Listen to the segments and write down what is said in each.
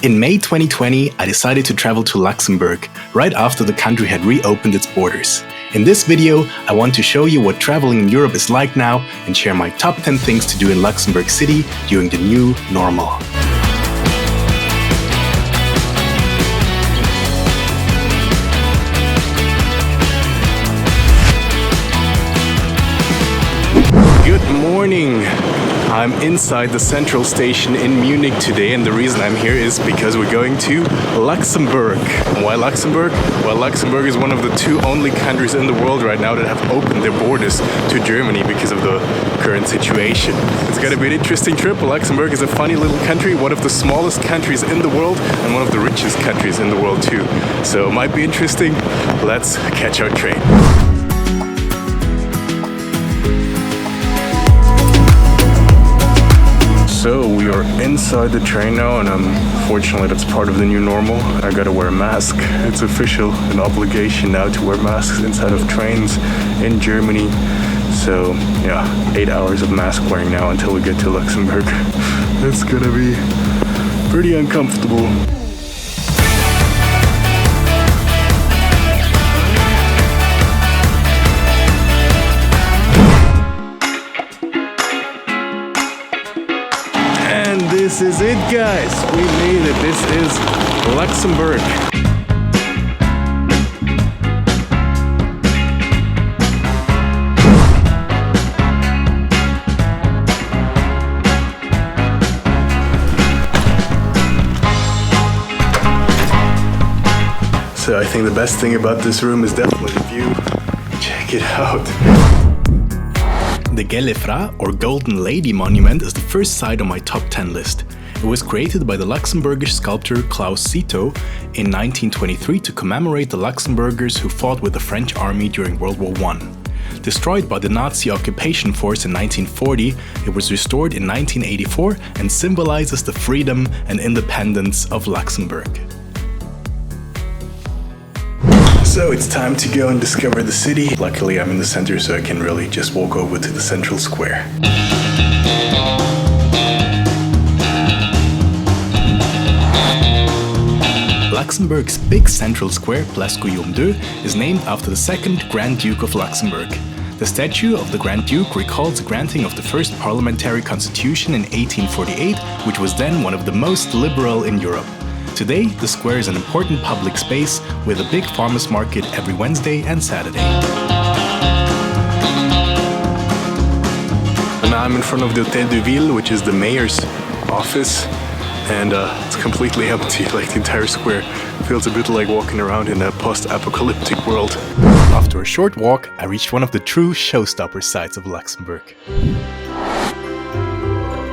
In May 2020, I decided to travel to Luxembourg right after the country had reopened its borders. In this video, I want to show you what traveling in Europe is like now and share my top 10 things to do in Luxembourg City during the new normal. Good morning! I'm inside the central station in Munich today, and the reason I'm here is because we're going to Luxembourg. Why Luxembourg? Well, Luxembourg is one of the two only countries in the world right now that have opened their borders to Germany because of the current situation. It's gonna be an interesting trip. Luxembourg is a funny little country, one of the smallest countries in the world and one of the richest countries in the world too. So it might be interesting. Let's catch our train. So we are inside the train now, and unfortunately that's part of the new normal. I gotta wear a mask. It's official, an obligation now to wear masks inside of trains in Germany. So yeah, 8 hours of mask wearing now until we get to Luxembourg. It's gonna be pretty uncomfortable. This is it, guys. We made it. This is Luxembourg. So I think the best thing about this room is definitely the view. Check it out. The Gelle Frau, or Golden Lady Monument, is the first site on my top 10 list. It was created by the Luxembourgish sculptor Klaus Citeaux in 1923 to commemorate the Luxembourgers who fought with the French army during World War I. Destroyed by the Nazi occupation force in 1940, it was restored in 1984 and symbolizes the freedom and independence of Luxembourg. So it's time to go and discover the city. Luckily I'm in the center, so I can really just walk over to the central square. Luxembourg's big central square, Place Guillaume II, is named after the second Grand Duke of Luxembourg. The statue of the Grand Duke recalls the granting of the first parliamentary constitution in 1848, which was then one of the most liberal in Europe. Today, the square is an important public space with a big farmers market every Wednesday and Saturday. And now I'm in front of the Hôtel de Ville, which is the mayor's office, and it's completely empty. Like the entire square feels a bit like walking around in a post-apocalyptic world. After a short walk, I reached one of the true showstopper sites of Luxembourg.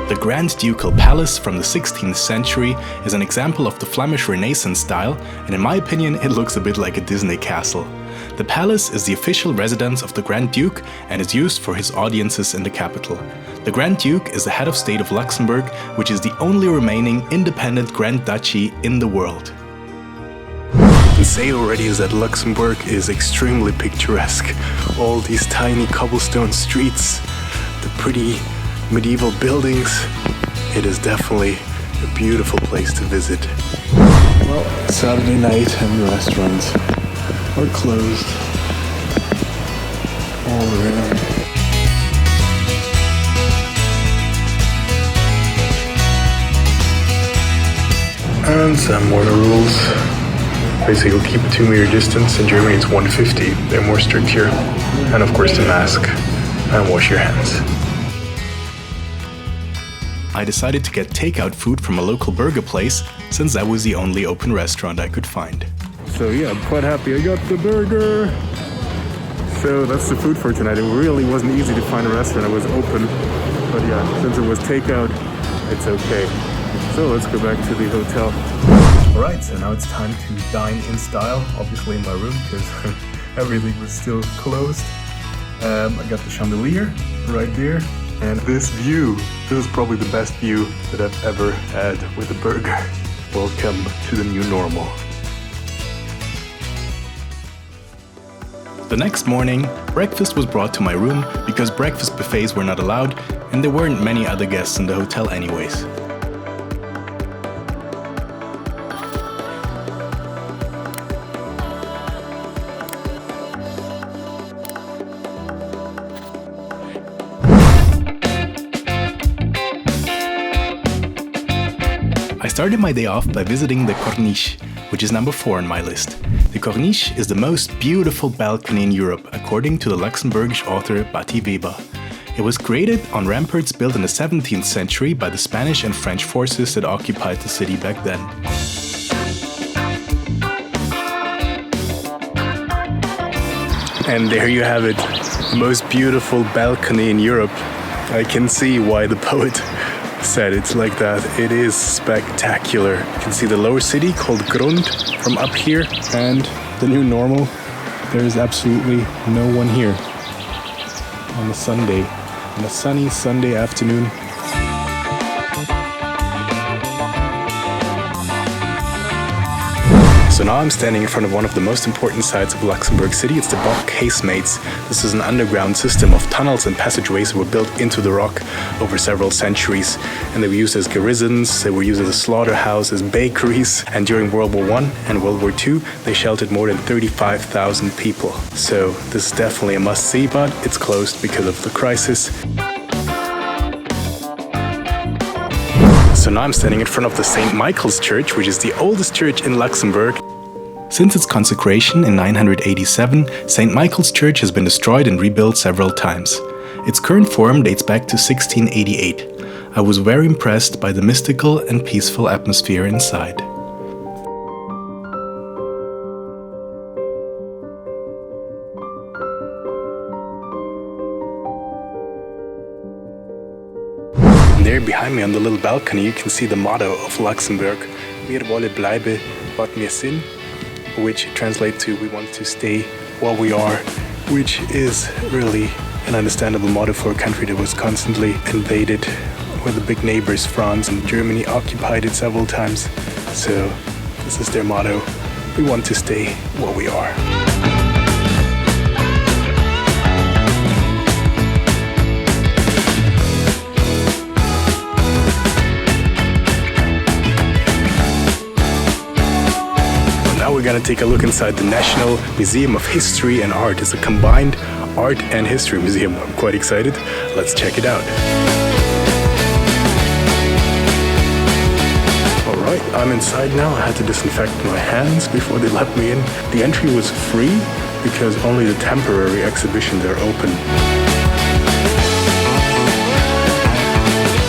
The Grand Ducal Palace from the 16th century is an example of the Flemish Renaissance style, and in my opinion it looks a bit like a Disney castle. The palace is the official residence of the Grand Duke and is used for his audiences in the capital. The Grand Duke is the head of state of Luxembourg, which is the only remaining independent Grand Duchy in the world. To say already is that Luxembourg is extremely picturesque. All these tiny cobblestone streets, the pretty medieval buildings. It is definitely a beautiful place to visit. Well, Saturday night and the restaurants are closed all around. And some more rules. Basically, keep a 2-meter distance. In Germany, it's 150. They're more strict here. And of course, the mask and wash your hands. I decided to get takeout food from a local burger place, since that was the only open restaurant I could find. So yeah, I'm quite happy I got the burger. So that's the food for tonight. It really wasn't easy to find a restaurant that was open, but yeah, since it was takeout, it's okay. So let's go back to the hotel. Alright, so now it's time to dine in style, obviously in my room, because everything was still closed. I got the chandelier right there. And this view, this is probably the best view that I've ever had with a burger. Welcome to the new normal. The next morning, breakfast was brought to my room because breakfast buffets were not allowed and there weren't many other guests in the hotel anyways. started my day off by visiting the Corniche, which is number 4 on my list. The Corniche is the most beautiful balcony in Europe, according to the Luxembourgish author Bati Weber. It was created on ramparts built in the 17th century by the Spanish and French forces that occupied the city back then. And there you have it, the most beautiful balcony in Europe. I can see why the poet said it's like that. It is spectacular. You can see the lower city called Grund from up here, and the new normal. There is absolutely no one here on a Sunday, on a sunny Sunday afternoon. So now I'm standing in front of one of the most important sites of Luxembourg City. It's the Bock Casemates. This is an underground system of tunnels and passageways that were built into the rock over several centuries. And they were used as garrisons, they were used as a slaughterhouse, as bakeries. And during World War I and World War II, they sheltered more than 35,000 people. So this is definitely a must-see, but it's closed because of the crisis. So now I'm standing in front of the St. Michael's Church, which is the oldest church in Luxembourg. Since its consecration in 987, St. Michael's Church has been destroyed and rebuilt several times. Its current form dates back to 1688. I was very impressed by the mystical and peaceful atmosphere inside. And there behind me on the little balcony you can see the motto of Luxembourg, Wir wollen bleiben, wat wir sind, which translates to we want to stay what we are, which is really an understandable motto for a country that was constantly invaded, where the big neighbors France and Germany occupied it several times. So this is their motto, we want to stay what we are. We're gonna take a look inside the National Museum of History and Art. It's a combined art and history museum. I'm quite excited. Let's check it out. Alright, I'm inside now. I had to disinfect my hands before they let me in. The entry was free because only the temporary exhibitions are open.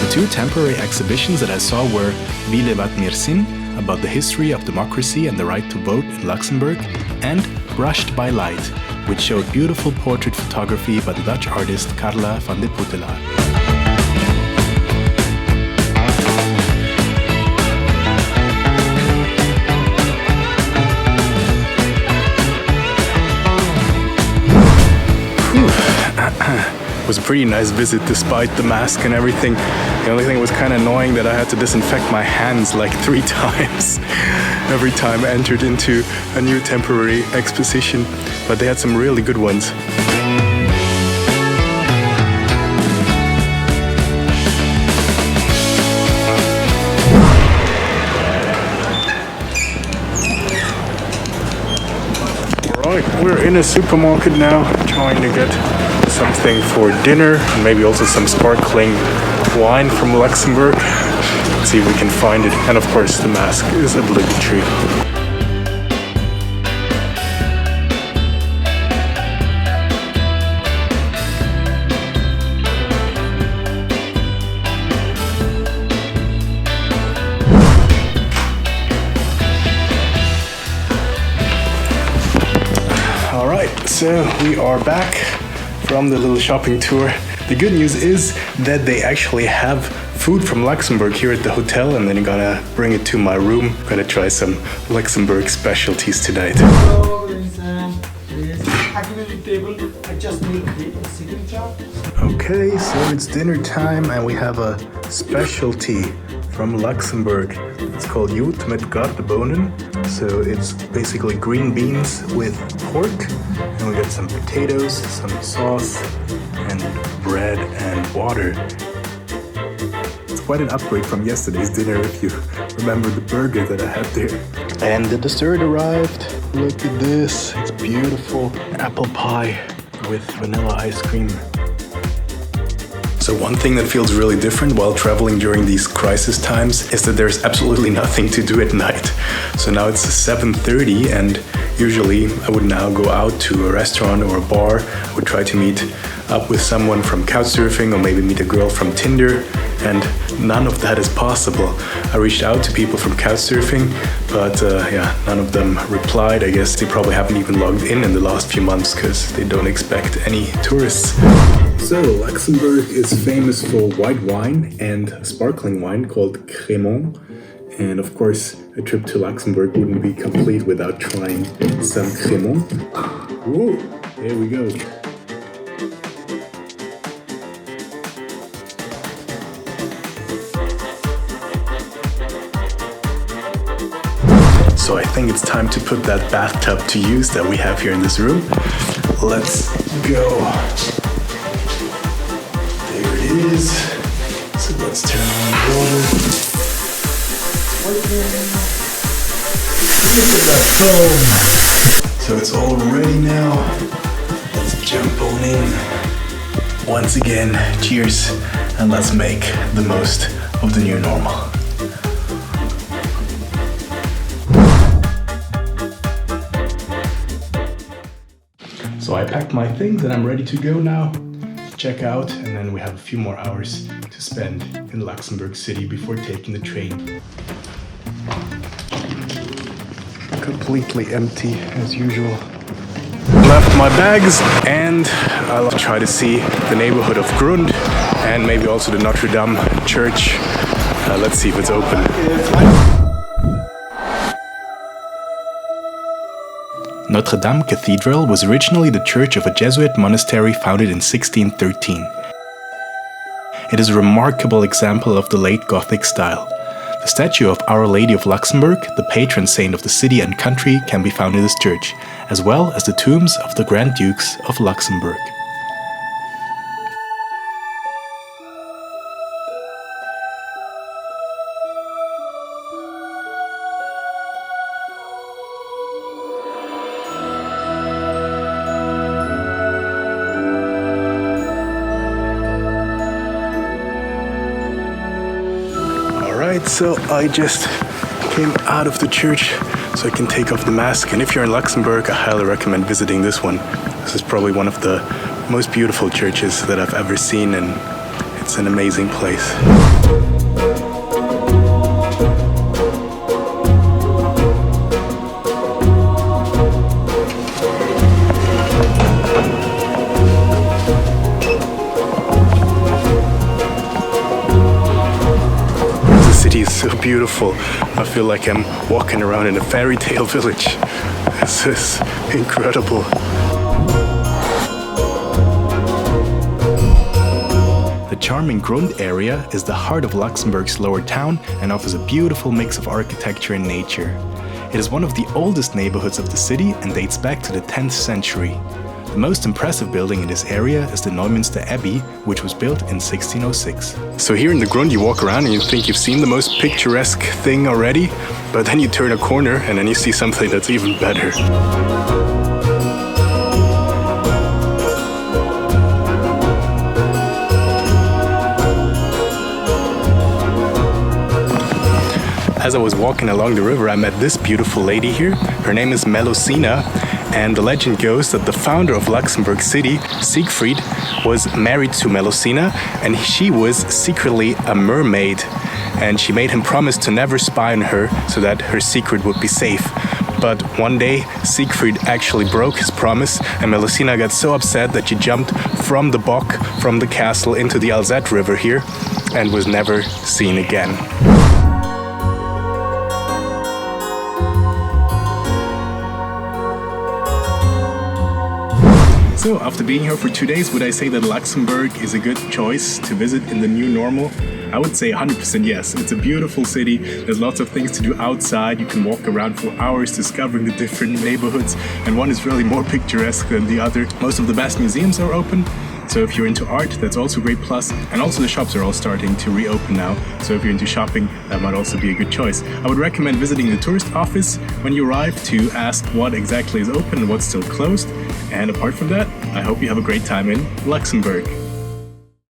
The two temporary exhibitions that I saw were Wille wat mir sind, about the history of democracy and the right to vote in Luxembourg, and Brushed by Light, which showed beautiful portrait photography by the Dutch artist Carla van de Puttelaar. It was a pretty nice visit despite the mask and everything. The only thing that was kind of annoying that I had to disinfect my hands like 3 times every time I entered into a new temporary exposition, but they had some really good ones. Alright, we're in a supermarket now, trying to get something for dinner, and maybe also some sparkling wine from Luxembourg. Let's see if we can find it. And of course the mask is obligatory. Alright, so we are back from the little shopping tour. The good news is that they actually have food from Luxembourg here at the hotel, and then I'm gonna bring it to my room. I'm gonna try some Luxembourg specialties tonight. Hello, table. I just need the signature. Okay, so it's dinner time and we have a specialty from Luxembourg. It's called Jut met Gartebonen. So it's basically green beans with pork, and we got some potatoes, some sauce, and bread and water. It's quite an upgrade from yesterday's dinner if you remember the burger that I had there. And the dessert arrived. Look at this, it's beautiful. Apple pie with vanilla ice cream. So one thing that feels really different while traveling during these crisis times is that there's absolutely nothing to do at night. So now it's 7:30 and usually I would now go out to a restaurant or a bar. I would try to meet up with someone from Couchsurfing or maybe meet a girl from Tinder, and none of that is possible. I reached out to people from Couchsurfing, but none of them replied. I guess they probably haven't even logged in the last few months because they don't expect any tourists. So Luxembourg is famous for white wine and sparkling wine called Crémant. And of course, a trip to Luxembourg wouldn't be complete without trying some Crémant. Whoa, there we go. So I think it's time to put that bathtub to use that we have here in this room. Let's go. There it is. So let's turn on the water. Look at that foam. So it's all ready now. Let's jump on in. Once again, cheers, and let's make the most of the new normal. So I packed my things and I'm ready to go now. Check out, and then we have a few more hours to spend in Luxembourg City before taking the train. Completely empty as usual. Left my bags and I'll try to see the neighborhood of Grund and maybe also the Notre Dame church. Let's see if it's open. Notre Dame Cathedral was originally the church of a Jesuit monastery founded in 1613. It is a remarkable example of the late Gothic style. The statue of Our Lady of Luxembourg, the patron saint of the city and country, can be found in this church, as well as the tombs of the Grand Dukes of Luxembourg. So I just came out of the church so I can take off the mask, and if you're in Luxembourg, I highly recommend visiting this one. This is probably one of the most beautiful churches that I've ever seen, and it's an amazing place. So beautiful. I feel like I'm walking around in a fairy tale village. This is incredible. The charming Grund area is the heart of Luxembourg's lower town and offers a beautiful mix of architecture and nature. It is one of the oldest neighborhoods of the city and dates back to the 10th century. The most impressive building in this area is the Neumünster Abbey, which was built in 1606. So here in the Grund you walk around and you think you've seen the most picturesque thing already, but then you turn a corner and then you see something that's even better. As I was walking along the river, I met this beautiful lady here. Her name is Melusina, and the legend goes that the founder of Luxembourg City, Siegfried, was married to Melusina, and she was secretly a mermaid. And she made him promise to never spy on her so that her secret would be safe. But one day, Siegfried actually broke his promise, and Melusina got so upset that she jumped from the Bock, from the castle, into the Alzette River here, and was never seen again. So, after being here for 2 days, would I say that Luxembourg is a good choice to visit in the new normal? I would say 100% yes. It's a beautiful city. There's lots of things to do outside. You can walk around for hours discovering the different neighborhoods, and one is really more picturesque than the other. Most of the best museums are open. So if you're into art, that's also a great plus. And also the shops are all starting to reopen now. So if you're into shopping, that might also be a good choice. I would recommend visiting the tourist office when you arrive to ask what exactly is open and what's still closed. And apart from that, I hope you have a great time in Luxembourg.